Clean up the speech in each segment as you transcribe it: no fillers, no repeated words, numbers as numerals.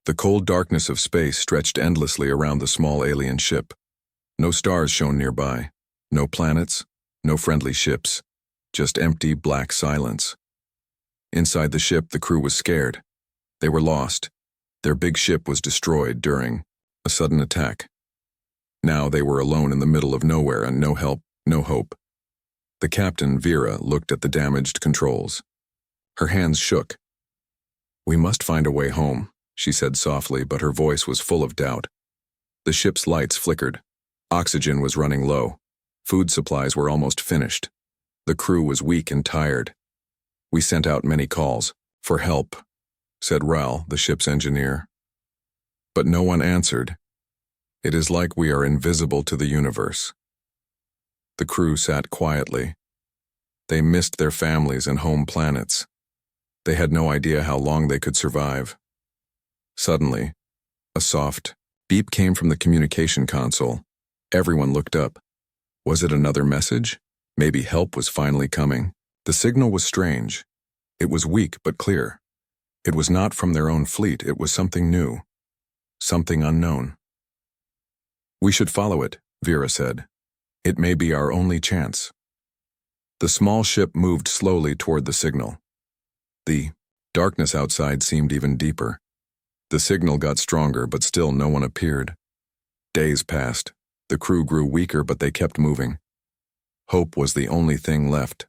The cold darkness of space stretched endlessly around the small alien ship. No stars shone nearby, no planets, no friendly ships, just empty black silence. Inside the ship, the crew was scared. They were lost. Their big ship was destroyed during a sudden attack. Now they were alone in the middle of nowhere and no help, no hope. The captain, Vera, looked at the damaged controls. Her hands shook. "We must find a way home," she said softly, but her voice was full of doubt. The ship's lights flickered. Oxygen was running low. Food supplies were almost finished. The crew was weak and tired. "We sent out many calls for help," said Raoul, the ship's engineer. "But no one answered. It is like we are invisible to the universe." The crew sat quietly. They missed their families and home planets. They had no idea how long they could survive. Suddenly, a soft beep came from the communication console. Everyone looked up. Was it another message? Maybe help was finally coming. The signal was strange. It was weak but clear. It was not from their own fleet. It was something new. Something unknown. "We should follow it," Vera said. "It may be our only chance." The small ship moved slowly toward the signal. The darkness outside seemed even deeper. The signal got stronger, but still no one appeared. Days passed. The crew grew weaker, but they kept moving. Hope was the only thing left.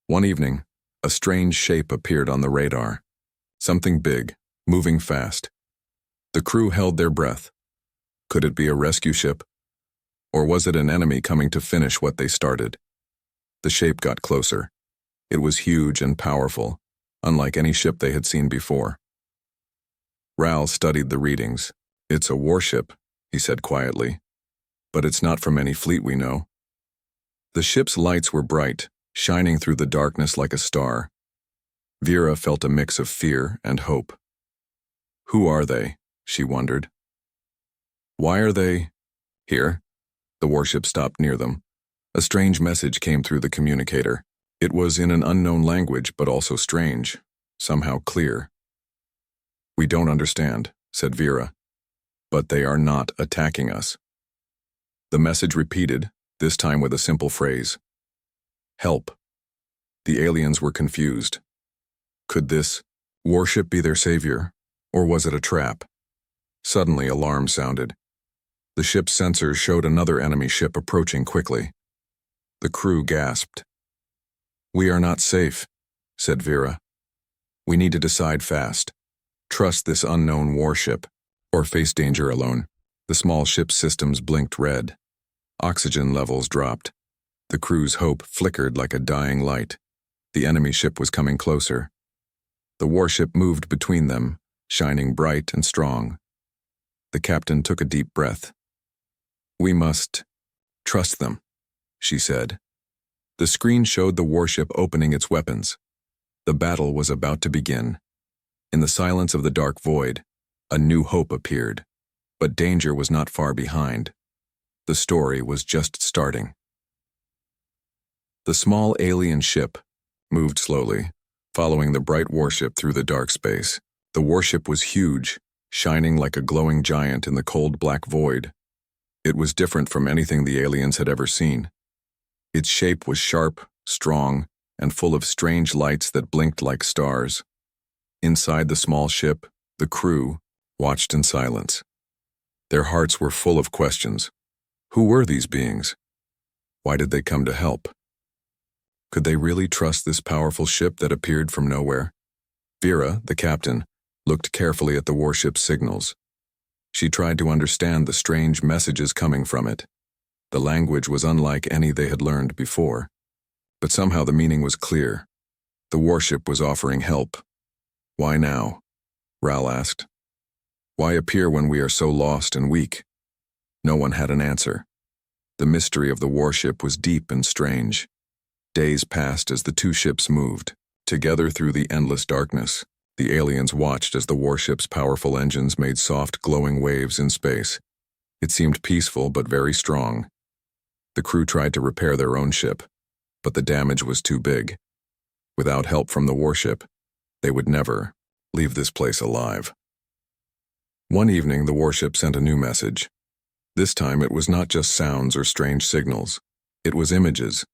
One evening, a strange shape appeared on the radar. Something big, moving fast. The crew held their breath. Could it be a rescue ship? Or was it an enemy coming to finish what they started? The shape got closer. It was huge and powerful, unlike any ship they had seen before. Raoul studied the readings. "It's a warship," he said quietly. "But it's not from any fleet we know." The ship's lights were bright, shining through the darkness like a star. Vera felt a mix of fear and hope. Who are they? She wondered. Why are they here? The warship stopped near them. A strange message came through the communicator. It was in an unknown language, but also strange, somehow clear. "We don't understand," said Vera. "But they are not attacking us." The message repeated, this time with a simple phrase. "Help." The aliens were confused. Could this warship be their savior, or was it a trap? Suddenly, alarm sounded. The ship's sensors showed another enemy ship approaching quickly. The crew gasped. "We are not safe," said Vera. "We need to decide fast. Trust this unknown warship, or face danger alone." The small ship's systems blinked red. Oxygen levels dropped. The crew's hope flickered like a dying light. The enemy ship was coming closer. The warship moved between them, shining bright and strong. The captain took a deep breath. "We must trust them," she said. The screen showed the warship opening its weapons. The battle was about to begin. In the silence of the dark void, a new hope appeared. But danger was not far behind. The story was just starting. The small alien ship moved slowly, following the bright warship through the dark space. The warship was huge, shining like a glowing giant in the cold black void. It was different from anything the aliens had ever seen. Its shape was sharp, strong, and full of strange lights that blinked like stars. Inside the small ship, the crew watched in silence. Their hearts were full of questions. Who were these beings? Why did they come to help? Could they really trust this powerful ship that appeared from nowhere? Vera, the captain, looked carefully at the warship's signals. She tried to understand the strange messages coming from it. The language was unlike any they had learned before. But somehow the meaning was clear. The warship was offering help. "Why now?" Raoul asked. "Why appear when we are so lost and weak?" No one had an answer. The mystery of the warship was deep and strange. Days passed as the two ships moved. Together through the endless darkness, the aliens watched as the warship's powerful engines made soft, glowing waves in space. It seemed peaceful but very strong. The crew tried to repair their own ship, but the damage was too big. Without help from the warship, they would never leave this place alive. One evening, the warship sent a new message. This time, it was not just sounds or strange signals. It was images,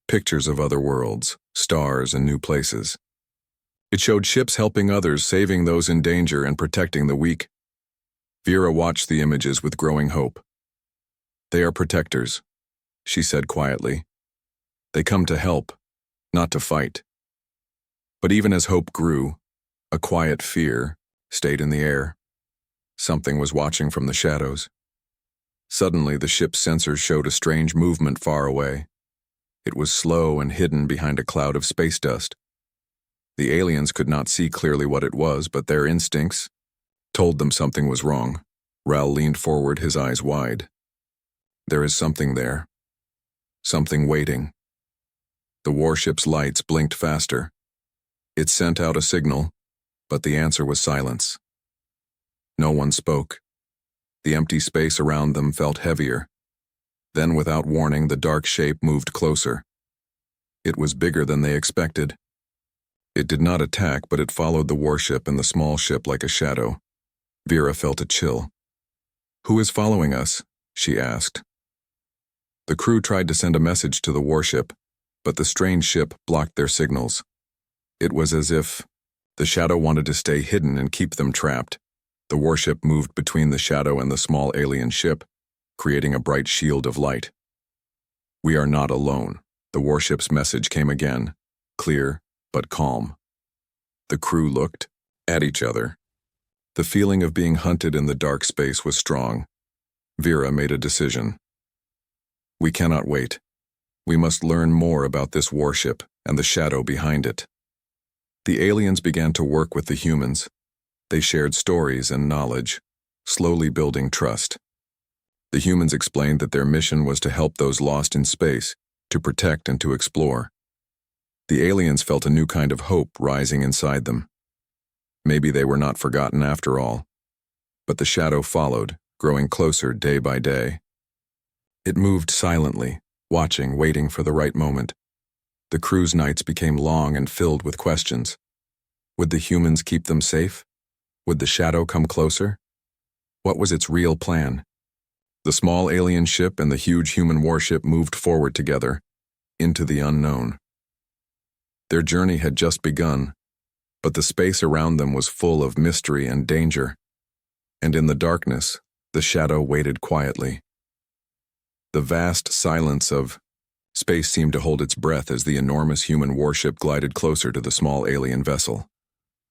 pictures of other worlds, stars, and new places. It showed ships helping others, saving those in danger, and protecting the weak. Vera watched the images with growing hope. "They are protectors," she said quietly. "They come to help, not to fight." But even as hope grew, a quiet fear stayed in the air. Something was watching from the shadows. Suddenly, the ship's sensors showed a strange movement far away. It was slow and hidden behind a cloud of space dust. The aliens could not see clearly what it was, but their instincts told them something was wrong. Ral leaned forward, his eyes wide. "There is something there. Something waiting." The warship's lights blinked faster. It sent out a signal, but the answer was silence. No one spoke. The empty space around them felt heavier. Then, without warning, the dark shape moved closer. It was bigger than they expected. It did not attack, but it followed the warship and the small ship like a shadow. Vera felt a chill. "Who is following us?" she asked. The crew tried to send a message to the warship, but the strange ship blocked their signals. It was as if the shadow wanted to stay hidden and keep them trapped. The warship moved between the shadow and the small alien ship, creating a bright shield of light. "We are not alone." The warship's message came again, clear but calm. The crew looked at each other. The feeling of being hunted in the dark space was strong. Vera made a decision. "We cannot wait. We must learn more about this warship and the shadow behind it." The aliens began to work with the humans. They shared stories and knowledge, slowly building trust. The humans explained that their mission was to help those lost in space, to protect and to explore. The aliens felt a new kind of hope rising inside them. Maybe they were not forgotten after all. But the shadow followed, growing closer day by day. It moved silently, watching, waiting for the right moment. The crew's nights became long and filled with questions. Would the humans keep them safe? Would the shadow come closer? What was its real plan? The small alien ship and the huge human warship moved forward together, into the unknown. Their journey had just begun, but the space around them was full of mystery and danger. And in the darkness, the shadow waited quietly. The vast silence of space seemed to hold its breath as the enormous human warship glided closer to the small alien vessel.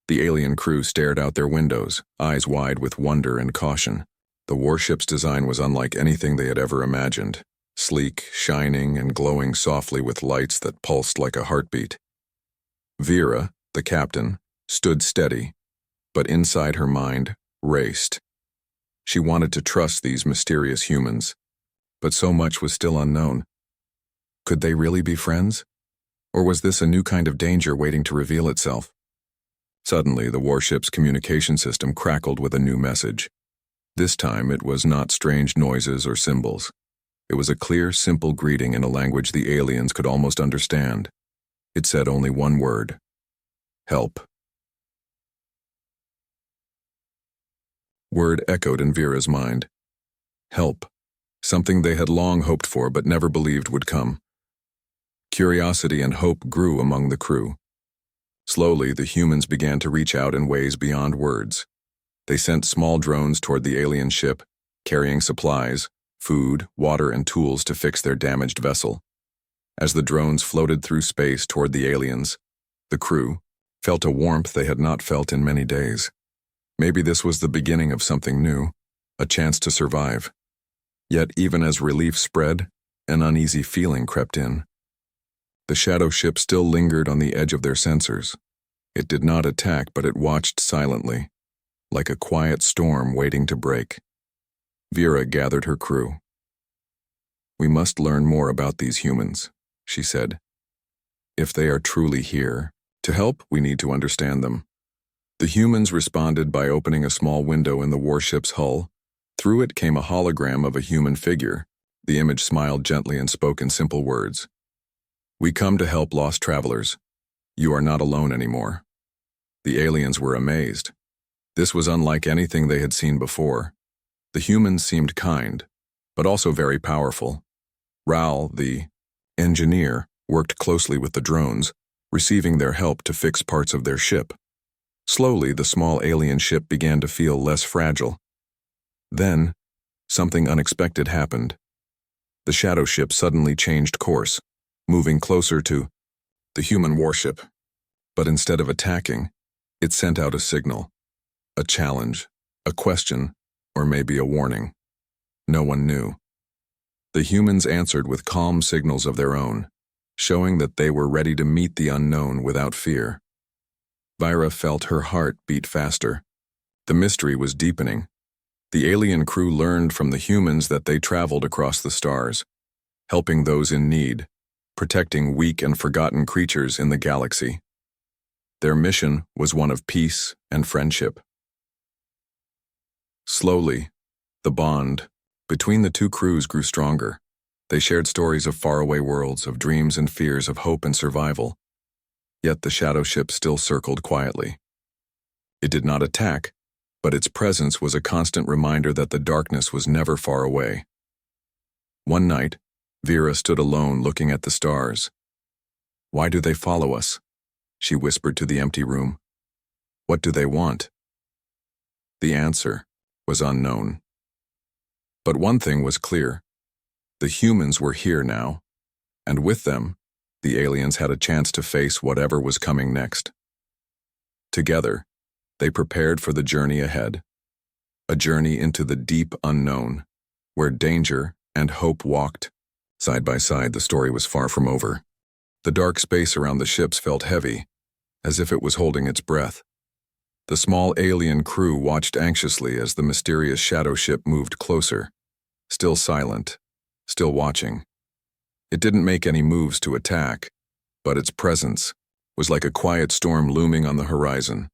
The alien crew stared out their windows, eyes wide with wonder and caution. The warship's design was unlike anything they had ever imagined, sleek, shining, and glowing softly with lights that pulsed like a heartbeat. Vera, the captain, stood steady, but inside her mind raced. She wanted to trust these mysterious humans, but so much was still unknown. Could they really be friends? Or was this a new kind of danger waiting to reveal itself? Suddenly, the warship's communication system crackled with a new message. This time, it was not strange noises or symbols. It was a clear, simple greeting in a language the aliens could almost understand. It said only one word: help. Word echoed in Vera's mind. Help. Something they had long hoped for but never believed would come. Curiosity and hope grew among the crew. Slowly, the humans began to reach out in ways beyond words. They sent small drones toward the alien ship, carrying supplies, food, water, and tools to fix their damaged vessel. As the drones floated through space toward the aliens, the crew felt a warmth they had not felt in many days. Maybe this was the beginning of something new, a chance to survive. Yet even as relief spread, an uneasy feeling crept in. The shadow ship still lingered on the edge of their sensors. It did not attack, but it watched silently, like a quiet storm waiting to break. Vera gathered her crew. "We must learn more about these humans," she said. "If they are truly here, to help, we need to understand them." The humans responded by opening a small window in the warship's hull. Through it came a hologram of a human figure. The image smiled gently and spoke in simple words. "We come to help lost travelers. You are not alone anymore." The aliens were amazed. This was unlike anything they had seen before. The humans seemed kind, but also very powerful. Raoul, the engineer, worked closely with the drones, receiving their help to fix parts of their ship. Slowly, the small alien ship began to feel less fragile. Then, something unexpected happened. The shadow ship suddenly changed course, moving closer to the human warship. But instead of attacking, it sent out a signal, a challenge, a question, or maybe a warning. No one knew. The humans answered with calm signals of their own, showing that they were ready to meet the unknown without fear. Vira felt her heart beat faster. The mystery was deepening. The alien crew learned from the humans that they traveled across the stars, helping those in need, protecting weak and forgotten creatures in the galaxy. Their mission was one of peace and friendship. Slowly, the bond between the two crews grew stronger. They shared stories of faraway worlds, of dreams and fears, of hope and survival. Yet the shadow ship still circled quietly. It did not attack, but its presence was a constant reminder that the darkness was never far away. One night, Vera stood alone looking at the stars. "Why do they follow us?" she whispered to the empty room. "What do they want?" The answer was unknown. But one thing was clear. The humans were here now, and with them, the aliens had a chance to face whatever was coming next. Together, they prepared for the journey ahead, a journey into the deep unknown, where danger and hope walked side by side. The story was far from over. The dark space around the ships felt heavy, as if it was holding its breath. The small alien crew watched anxiously as the mysterious shadow ship moved closer, still silent, still watching. It didn't make any moves to attack, but its presence was like a quiet storm looming on the horizon.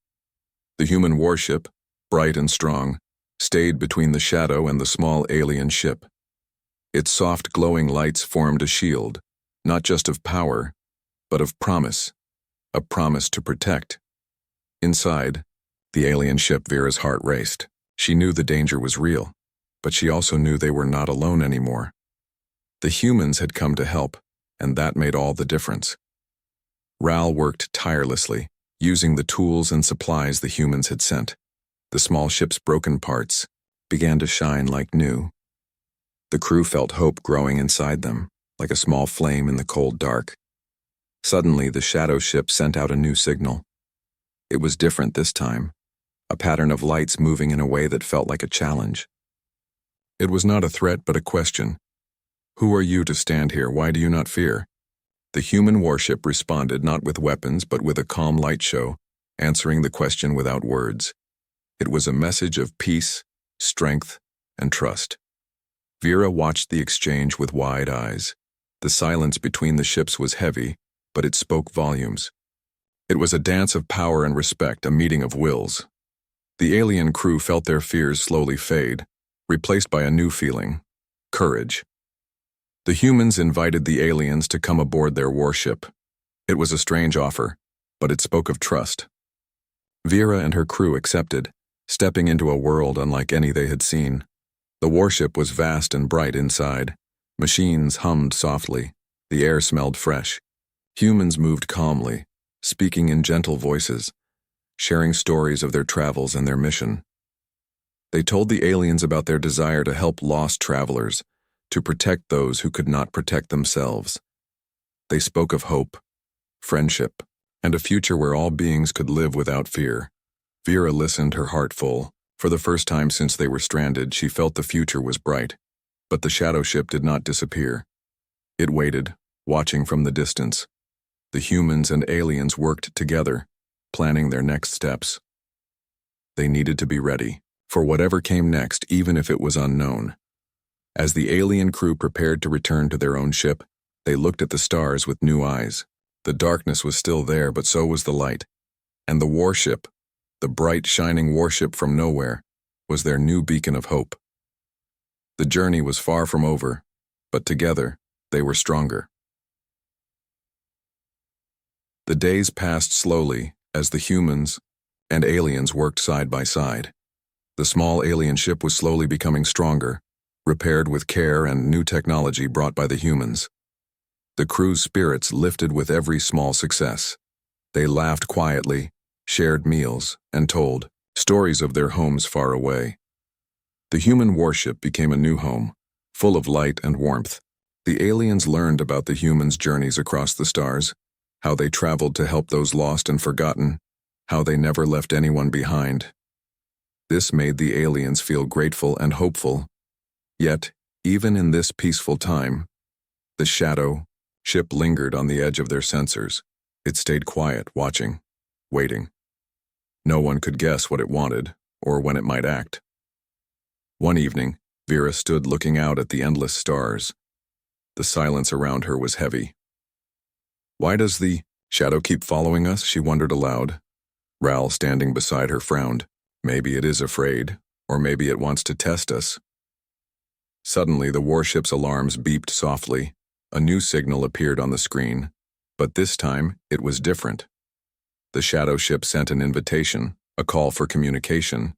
The human warship, bright and strong, stayed between the shadow and the small alien ship. Its soft glowing lights formed a shield, not just of power, but of promise, a promise to protect. Inside the alien ship, Vera's heart raced. She knew the danger was real, but she also knew they were not alone anymore. The humans had come to help, and that made all the difference. Raoul worked tirelessly, using the tools and supplies the humans had sent. The small ship's broken parts began to shine like new. The crew felt hope growing inside them, like a small flame in the cold dark. Suddenly, the shadow ship sent out a new signal. It was different this time, a pattern of lights moving in a way that felt like a challenge. It was not a threat, but a question. "Who are you to stand here? Why do you not fear?" The human warship responded not with weapons, but with a calm light show, answering the question without words. It was a message of peace, strength, and trust. Vera watched the exchange with wide eyes. The silence between the ships was heavy, but it spoke volumes. It was a dance of power and respect, a meeting of wills. The alien crew felt their fears slowly fade, replaced by a new feeling: courage. The humans invited the aliens to come aboard their warship. It was a strange offer, but it spoke of trust. Vera and her crew accepted, stepping into a world unlike any they had seen. The warship was vast and bright inside. Machines hummed softly. The air smelled fresh. Humans moved calmly, speaking in gentle voices, sharing stories of their travels and their mission. They told the aliens about their desire to help lost travelers, to protect those who could not protect themselves. They spoke of hope, friendship, and a future where all beings could live without fear. Vera listened, her heart full. For the first time since they were stranded, she felt the future was bright. But the shadow ship did not disappear. It waited, watching from the distance. The humans and aliens worked together, planning their next steps. They needed to be ready for whatever came next, even if it was unknown. As the alien crew prepared to return to their own ship, they looked at the stars with new eyes. The darkness was still there, but so was the light. And the warship, the bright, shining warship from nowhere, was their new beacon of hope. The journey was far from over, but together, they were stronger. The days passed slowly as the humans, and aliens worked side by side. The small alien ship was slowly becoming stronger, repaired with care and new technology brought by the humans. The crew's spirits lifted with every small success. They laughed quietly, shared meals, and told stories of their homes far away. The human warship became a new home, full of light and warmth. The aliens learned about the humans' journeys across the stars, how they traveled to help those lost and forgotten, how they never left anyone behind. This made the aliens feel grateful and hopeful. Yet, even in this peaceful time, the shadow ship lingered on the edge of their sensors. It stayed quiet, watching, waiting. No one could guess what it wanted, or when it might act. One evening, Vera stood looking out at the endless stars. The silence around her was heavy. "Why does the shadow keep following us?" she wondered aloud. Ral, standing beside her, frowned. "Maybe it is afraid, or maybe it wants to test us." Suddenly, the warship's alarms beeped softly. A new signal appeared on the screen, but this time it was different. The shadow ship sent an invitation, a call for communication.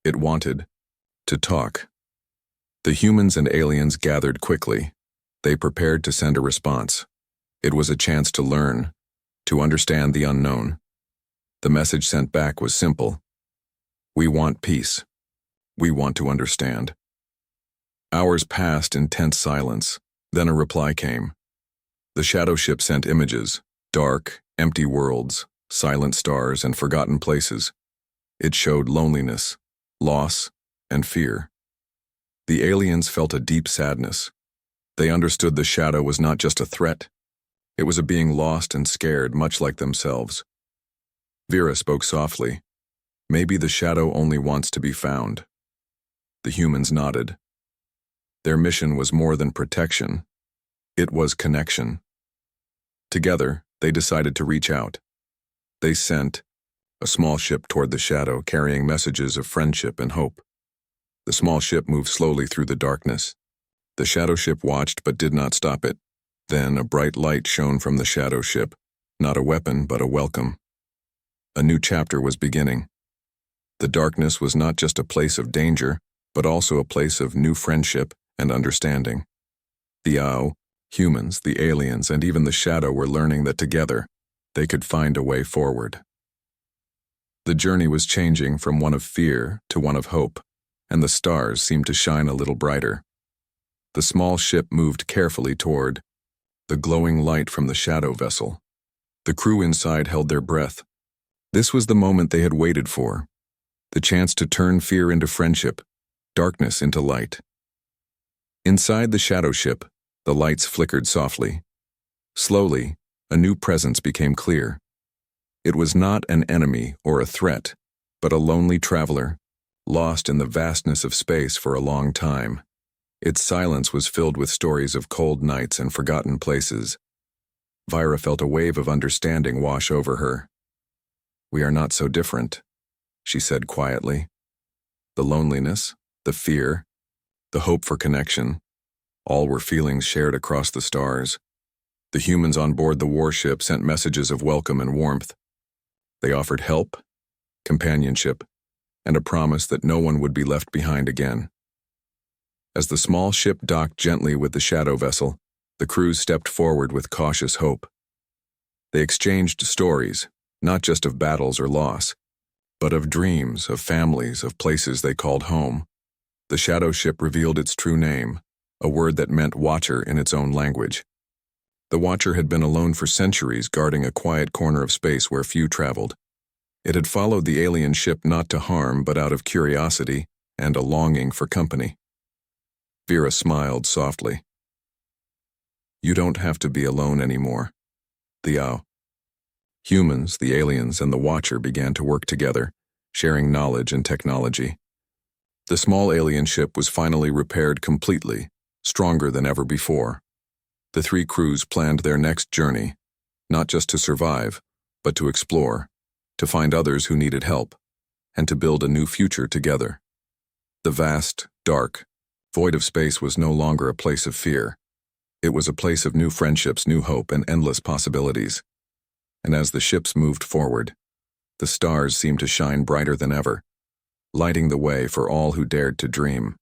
It wanted to talk. The humans and aliens gathered quickly. They prepared to send a response. It was a chance to learn, to understand the unknown. The message sent back was simple. We want peace. We want to understand. Hours passed in tense silence. Then a reply came. The shadow ship sent images, dark, empty worlds, silent stars, and forgotten places. It showed loneliness, loss, and fear. The aliens felt a deep sadness. They understood the shadow was not just a threat. It was a being lost and scared, much like themselves. Vera spoke softly. "Maybe the shadow only wants to be found." The humans nodded. Their mission was more than protection. It was connection. Together, they decided to reach out. They sent a small ship toward the shadow, carrying messages of friendship and hope. The small ship moved slowly through the darkness. The shadow ship watched but did not stop it. Then a bright light shone from the shadow ship, not a weapon but a welcome. A new chapter was beginning. The darkness was not just a place of danger, but also a place of new friendship and understanding. The humans, the aliens, and even the shadow were learning that together, they could find a way forward. The journey was changing from one of fear to one of hope, and the stars seemed to shine a little brighter. The small ship moved carefully toward the glowing light from the shadow vessel. The crew inside held their breath. This was the moment they had waited for, the chance to turn fear into friendship, darkness into light. Inside the shadow ship, the lights flickered softly. Slowly, a new presence became clear. It was not an enemy or a threat, but a lonely traveler, lost in the vastness of space for a long time. Its silence was filled with stories of cold nights and forgotten places. Vyra felt a wave of understanding wash over her. "We are not so different," she said quietly. The loneliness, the fear, the hope for connection, all were feelings shared across the stars. The humans on board the warship sent messages of welcome and warmth. They offered help, companionship, and a promise that no one would be left behind again. As the small ship docked gently with the shadow vessel, the crew stepped forward with cautious hope. They exchanged stories, not just of battles or loss, but of dreams, of families, of places they called home. The shadow ship revealed its true name, a word that meant watcher in its own language. The watcher had been alone for centuries, guarding a quiet corner of space where few traveled. It had followed the alien ship not to harm, but out of curiosity and a longing for company. Vera smiled softly. "You don't have to be alone anymore." The humans, the aliens, and the watcher began to work together, sharing knowledge and technology. The small alien ship was finally repaired completely, stronger than ever before. The three crews planned their next journey, not just to survive, but to explore, to find others who needed help, and to build a new future together. The vast, dark, void of space was no longer a place of fear. It was a place of new friendships, new hope, and endless possibilities. And as the ships moved forward, The stars seemed to shine brighter than ever, lighting the way for all who dared to dream.